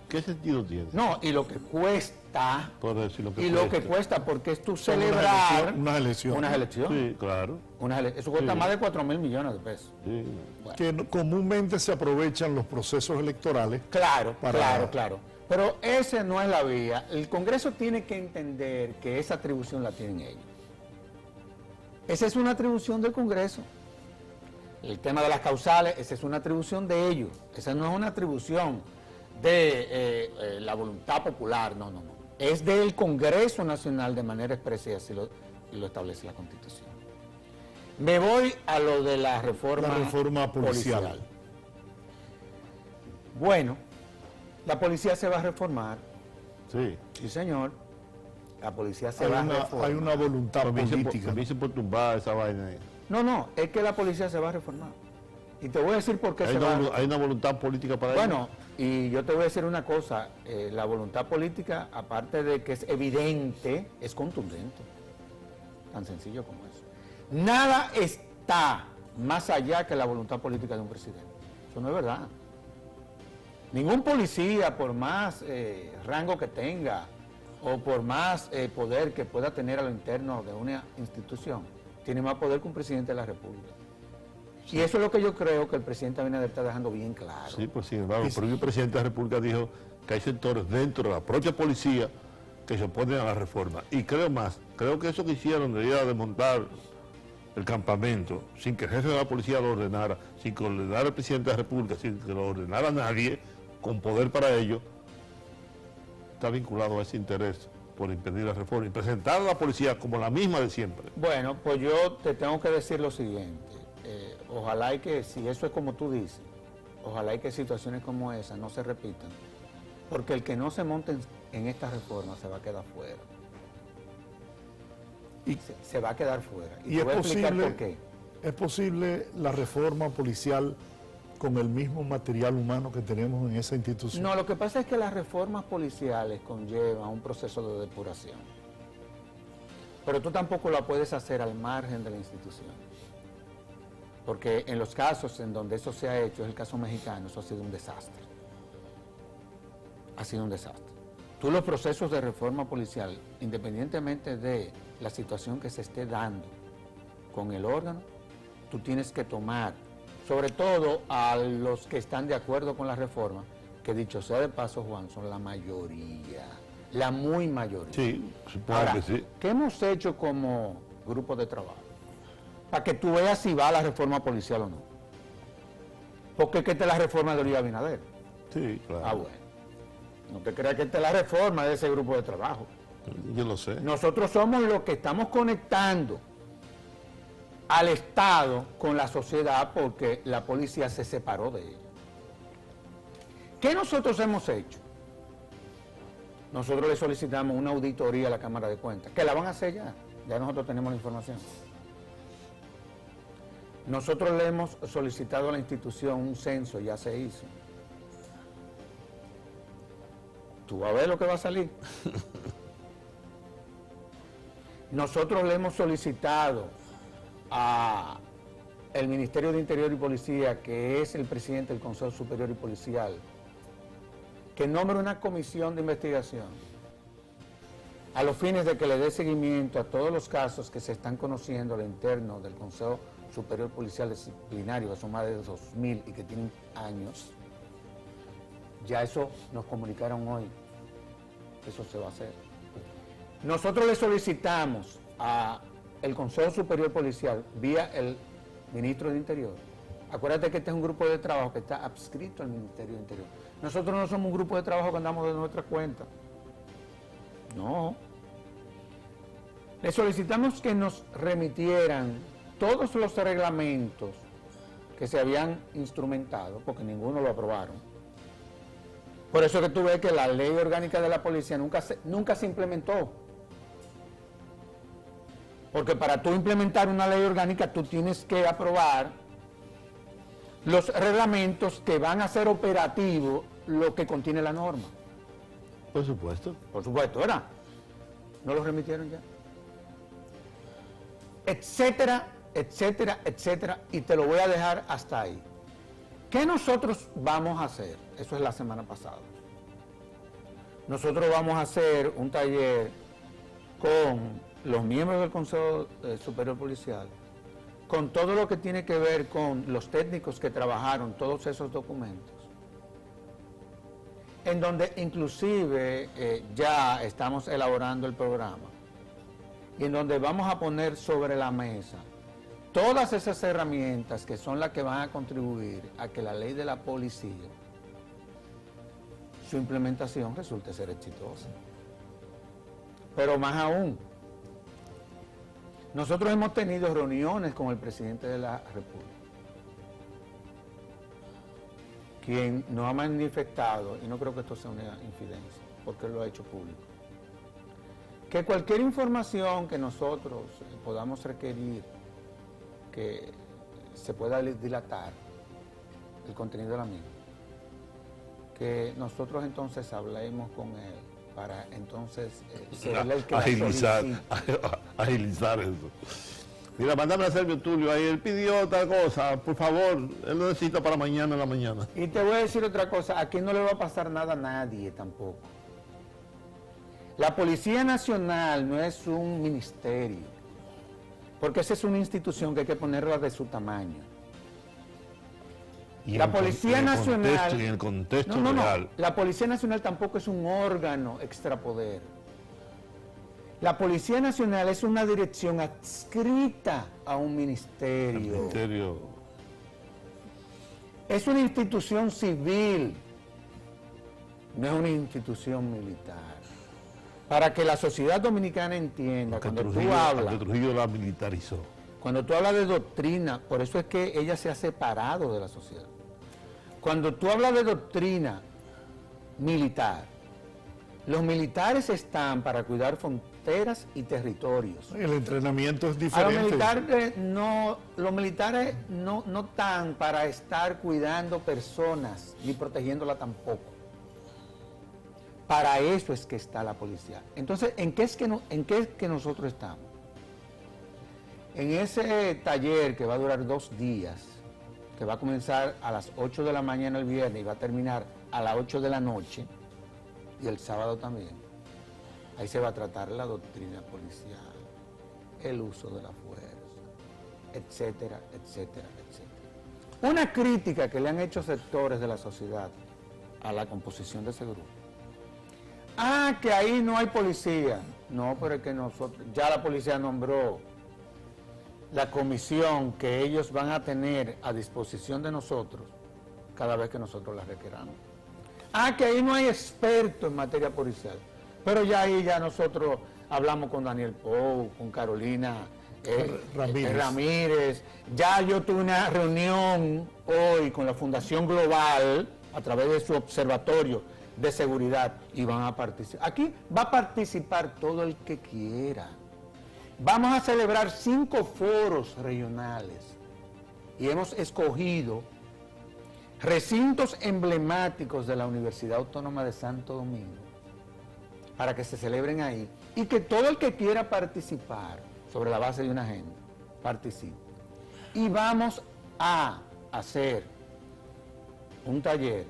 ¿qué sentido tiene? No, y lo que cuesta, lo que cuesta, porque es tú celebrar unas elecciones. Sí, claro. Eso cuesta más de 4.000 millones de pesos. Sí. Bueno. Que comúnmente se aprovechan los procesos electorales. Claro. Pero esa no es la vía. El Congreso tiene que entender que esa atribución la tienen ellos. Esa es una atribución del Congreso. El tema de las causales, esa es una atribución de ellos. Esa no es una atribución de la voluntad popular, no. es del Congreso Nacional de manera expresa, y así lo establece la Constitución. Me voy a lo de la reforma policial. Bueno, la policía se va a reformar. Sí. Sí, señor. La policía se va a reformar. Hay una voluntad política. Comience por tumbar esa vaina ahí. No, es que la policía se va a reformar. Y te voy a decir por qué se va a reformar. Hay una voluntad política para ello. Bueno, y yo te voy a decir una cosa, la voluntad política, aparte de que es evidente, es contundente. Tan sencillo como eso. Nada está más allá que la voluntad política de un presidente. Eso no es verdad. Ningún policía, por más rango que tenga, o por más poder que pueda tener a lo interno de una institución, tiene más poder que un presidente de la República. Sí. Y eso es lo que yo creo que el presidente Abinader está dejando bien claro. Sí, pues sin embargo, el propio presidente de la República dijo que hay sectores dentro de la propia policía que se oponen a la reforma. Y creo que eso que hicieron de ir a desmontar el campamento, sin que el jefe de la policía lo ordenara, sin que lo ordenara el presidente de la República, sin que lo ordenara nadie, con poder para ello, está vinculado a ese interés por impedir la reforma y presentar a la policía como la misma de siempre. Bueno, pues yo te tengo que decir lo siguiente. Ojalá y que, si eso es como tú dices, ojalá y que situaciones como esas no se repitan, porque el que no se monte en esta reforma se va a quedar fuera. Y se va a quedar fuera. Y te voy a explicar por qué. ¿Es posible la reforma policial con el mismo material humano que tenemos en esa institución? No, lo que pasa es que las reformas policiales conllevan un proceso de depuración. Pero tú tampoco la puedes hacer al margen de la institución. Porque en los casos en donde eso se ha hecho, es el caso mexicano, eso ha sido un desastre. Ha sido un desastre. Tú los procesos de reforma policial, independientemente de la situación que se esté dando con el órgano, tú tienes que tomar, sobre todo a los que están de acuerdo con la reforma, que dicho sea de paso, Juan, son la mayoría, la muy mayoría. Sí, supongo Ahora, que sí. ¿qué hemos hecho como grupo de trabajo? Para que tú veas si va a la reforma policial o no. Porque es que esta es la reforma de Luis Abinader. Sí, claro. Ah, bueno. No te creas que esta es la reforma de ese grupo de trabajo. Yo lo sé. Nosotros somos los que estamos conectando al Estado con la sociedad porque la policía se separó de ella. ¿Qué nosotros hemos hecho? Nosotros le solicitamos una auditoría a la Cámara de Cuentas, que la van a hacer ya. Ya nosotros tenemos la información. Nosotros le hemos solicitado a la institución un censo, ya se hizo. Tú vas a ver lo que va a salir. Nosotros le hemos solicitado al Ministerio de Interior y Policía, que es el presidente del Consejo Superior y Policial, que nombre una comisión de investigación a los fines de que le dé seguimiento a todos los casos que se están conociendo al interno del Consejo Superior Policial Disciplinario, que son más de 2.000 y que tienen años. Ya eso nos comunicaron hoy, eso se va a hacer. Nosotros le solicitamos al Consejo Superior Policial, vía el Ministro de Interior. Acuérdate que este es un grupo de trabajo que está adscrito al Ministerio de Interior. Nosotros no somos un grupo de trabajo que andamos de nuestra cuenta. No. Le solicitamos que nos remitieran todos los reglamentos que se habían instrumentado, porque ninguno lo aprobaron. Por eso es que tú ves que la ley orgánica de la policía nunca se implementó. Porque para tú implementar una ley orgánica, tú tienes que aprobar los reglamentos que van a ser operativos lo que contiene la norma. Por supuesto. Por supuesto, ¿verdad? ¿No los remitieron ya? Etcétera, etcétera, etcétera, y te lo voy a dejar hasta ahí. ¿Qué nosotros vamos a hacer? Eso es la semana pasada. Nosotros vamos a hacer un taller con los miembros del Consejo Superior Policial, con todo lo que tiene que ver con los técnicos que trabajaron todos esos documentos, en donde inclusive ya estamos elaborando el programa, y en donde vamos a poner sobre la mesa todas esas herramientas que son las que van a contribuir a que la ley de la policía, su implementación resulte ser exitosa. Pero más aún, nosotros hemos tenido reuniones con el presidente de la República, quien nos ha manifestado, y no creo que esto sea una infidencia, porque él lo ha hecho público, que cualquier información que nosotros podamos requerir que se pueda dilatar el contenido de la misma, que nosotros entonces hablemos con él para entonces ser el que agilizar eso. Mira, mándame a Servio Tulio ahí, él pidió otra cosa, por favor, él lo necesita para mañana en la mañana. Y te voy a decir otra cosa, aquí no le va a pasar nada a nadie tampoco. La Policía Nacional no es un ministerio, porque esa es una institución que hay que ponerla de su tamaño. Y la Policía Nacional... Y en el contexto no, real. La Policía Nacional tampoco es un órgano extrapoder. La Policía Nacional es una dirección adscrita a un ministerio. El ministerio. Es una institución civil, no es una institución militar. Para que la sociedad dominicana entienda, cuando tú hablas... Trujillo la militarizó. Cuando tú hablas de doctrina, por eso es que ella se ha separado de la sociedad. Cuando tú hablas de doctrina militar, los militares están para cuidar fronteras y territorios. El entrenamiento es A diferente. los militares no están para estar cuidando personas, ni protegiéndolas tampoco. Para eso es que está la policía. Entonces, ¿en qué es que nosotros estamos? En ese taller que va a durar 2 días, que va a comenzar a las 8 de la mañana el viernes y va a terminar a las 8 de la noche, y el sábado también, ahí se va a tratar la doctrina policial, el uso de la fuerza, etcétera, etcétera, etcétera. Una crítica que le han hecho sectores de la sociedad a la composición de ese grupo. Ah, que ahí no hay policía. No, pero es que nosotros, ya la policía nombró la comisión que ellos van a tener a disposición de nosotros cada vez que nosotros la requeramos. Ah, que ahí no hay expertos en materia policial. Pero ya ahí ya nosotros hablamos con Daniel Pou, con Carolina Ramírez. Ya yo tuve una reunión hoy con la Fundación Global a través de su observatorio de seguridad y van a participar. Aquí va a participar todo el que quiera. Vamos a celebrar 5 foros regionales y hemos escogido recintos emblemáticos de la Universidad Autónoma de Santo Domingo para que se celebren ahí y que todo el que quiera participar sobre la base de una agenda participe. Y vamos a hacer un taller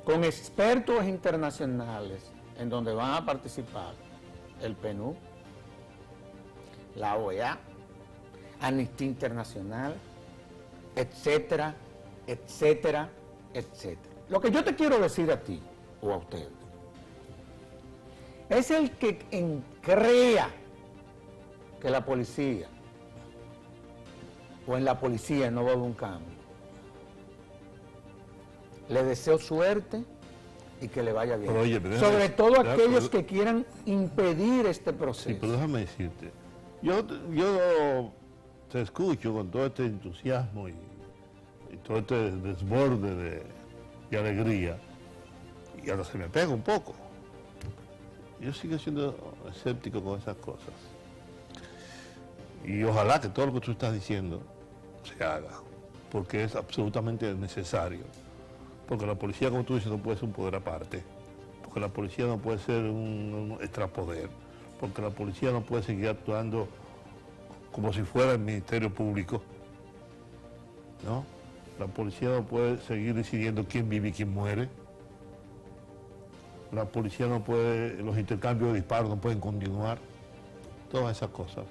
con expertos internacionales en donde van a participar el PNUD, la OEA, Amnistía Internacional, etcétera, etcétera, etcétera. Lo que yo te quiero decir a ti o a ustedes es el que crea que la policía o en la policía no va a haber un cambio. Le deseo suerte y que le vaya bien. Pero, oye, sobre todo aquellos que quieran impedir este proceso. Sí, pero déjame decirte, yo te escucho con todo este entusiasmo y todo este desborde de alegría y ahora se me pega un poco. Yo sigo siendo escéptico con esas cosas. Y ojalá que todo lo que tú estás diciendo se haga, porque es absolutamente necesario. Porque la policía, como tú dices, no puede ser un poder aparte. Porque la policía no puede ser un extrapoder. Porque la policía no puede seguir actuando como si fuera el Ministerio Público. ¿No? La policía no puede seguir decidiendo quién vive y quién muere. La policía no puede, los intercambios de disparos no pueden continuar. Todas esas cosas.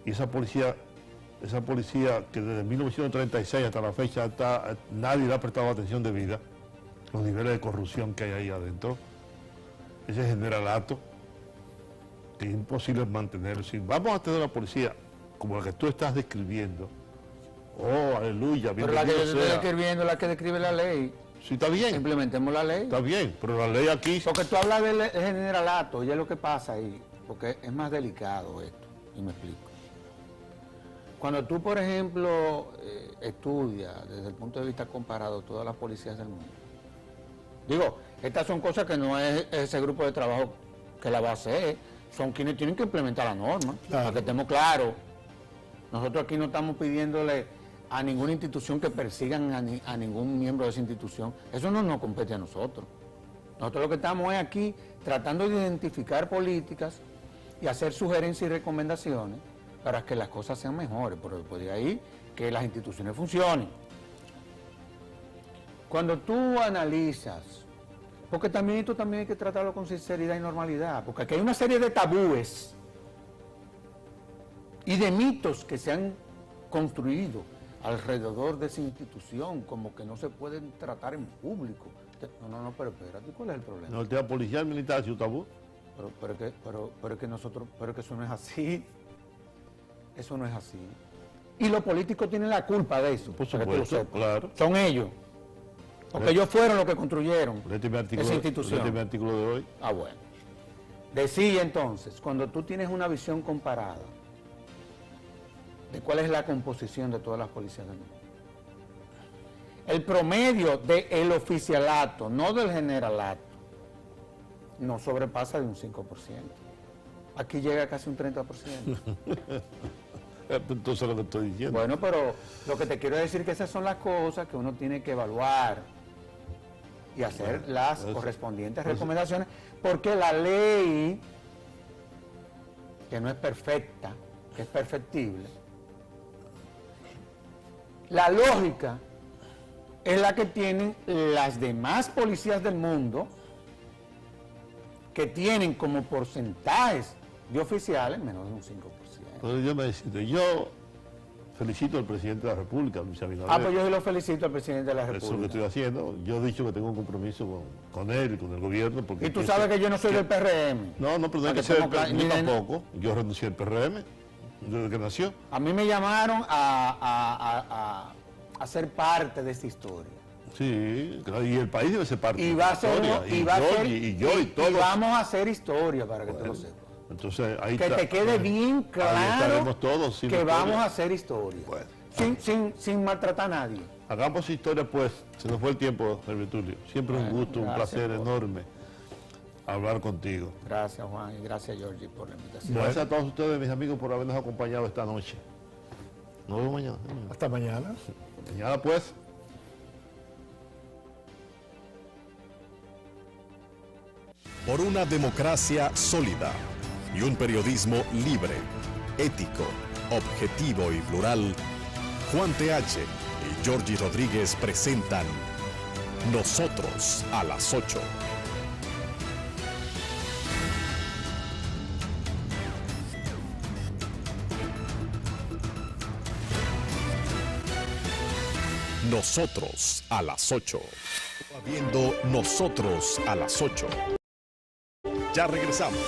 Y esa policía que desde 1936 hasta la fecha nadie le ha prestado atención debida, los niveles de corrupción que hay ahí adentro, ese generalato, que es imposible mantenerlo. Si vamos a tener una policía como la que tú estás describiendo, oh, aleluya, pero la que yo estoy describiendo es la que describe la ley. Sí, está bien. Implementemos la ley. Está bien, pero la ley aquí... Porque tú hablas del generalato, y es lo que pasa ahí. porque es más delicado esto, y me explico. Cuando tú, por ejemplo, estudias desde el punto de vista comparado todas las policías del mundo, digo, estas son cosas que no es ese grupo de trabajo que la va a hacer, son quienes tienen que implementar la norma, para que estemos claros. Nosotros aquí no estamos pidiéndole a ninguna institución que persigan a ningún miembro de esa institución. Eso no nos compete a nosotros. Nosotros lo que estamos es aquí tratando de identificar políticas y hacer sugerencias y recomendaciones para que las cosas sean mejores, pero después de ahí que las instituciones funcionen. Cuando tú analizas, porque también esto también hay que tratarlo con sinceridad y normalidad, porque aquí hay una serie de tabúes y de mitos que se han construido alrededor de esa institución, como que no se pueden tratar en público. No, pero espérate, ¿cuál es el problema? No, el tema policial, militar, ¿sí, tabú? Pero es que nosotros, pero que eso no es así. Eso no es así. Y los políticos tienen la culpa de eso. Por supuesto, claro. Son ellos. Porque ellos fueron los que construyeron esa institución. Este artículo de hoy. Ah, bueno. Decía entonces, cuando tú tienes una visión comparada de cuál es la composición de todas las policías del mundo, el promedio del oficialato, no del generalato, no sobrepasa de un 5%. Aquí llega casi un 30%. Entonces lo que estoy diciendo. Bueno, pero lo que te quiero decir es que esas son las cosas que uno tiene que evaluar y hacer las correspondientes recomendaciones, porque la ley, que no es perfecta, que es perfectible, la lógica es la que tienen las demás policías del mundo, que tienen como porcentajes de oficiales menos de un 5%. Entonces yo me decido, yo felicito al presidente de la República, Luis Abinader. Ah, pues yo lo felicito al presidente de la República. Eso es lo que estoy haciendo. Yo he dicho que tengo un compromiso con él y con el gobierno. Porque y tú sabes que yo no soy del PRM. No, pero no hay que ser yo tampoco. Yo renuncié al PRM desde que nació. A mí me llamaron a ser parte de esta historia. Sí, y el país debe ser parte de esta historia. Y vamos a hacer historia para que tú lo sepas. Entonces, ahí que te quede bien claro todos, que vamos a hacer historia. Bueno, sin maltratar a nadie. Hagamos historia, pues. Se nos fue el tiempo, Sergio Tulio. Siempre un gusto, un placer enorme hablar contigo. Gracias, Juan, y gracias, Georgie, por la invitación. Gracias a todos ustedes, mis amigos, por habernos acompañado esta noche. Nos vemos mañana. Hasta mañana. Mañana, pues. Por una democracia sólida y un periodismo libre, ético, objetivo y plural, Juan T.H. y Georgie Rodríguez presentan Nosotros a las 8. Nosotros a las 8. Viendo Nosotros a las 8. Ya regresamos.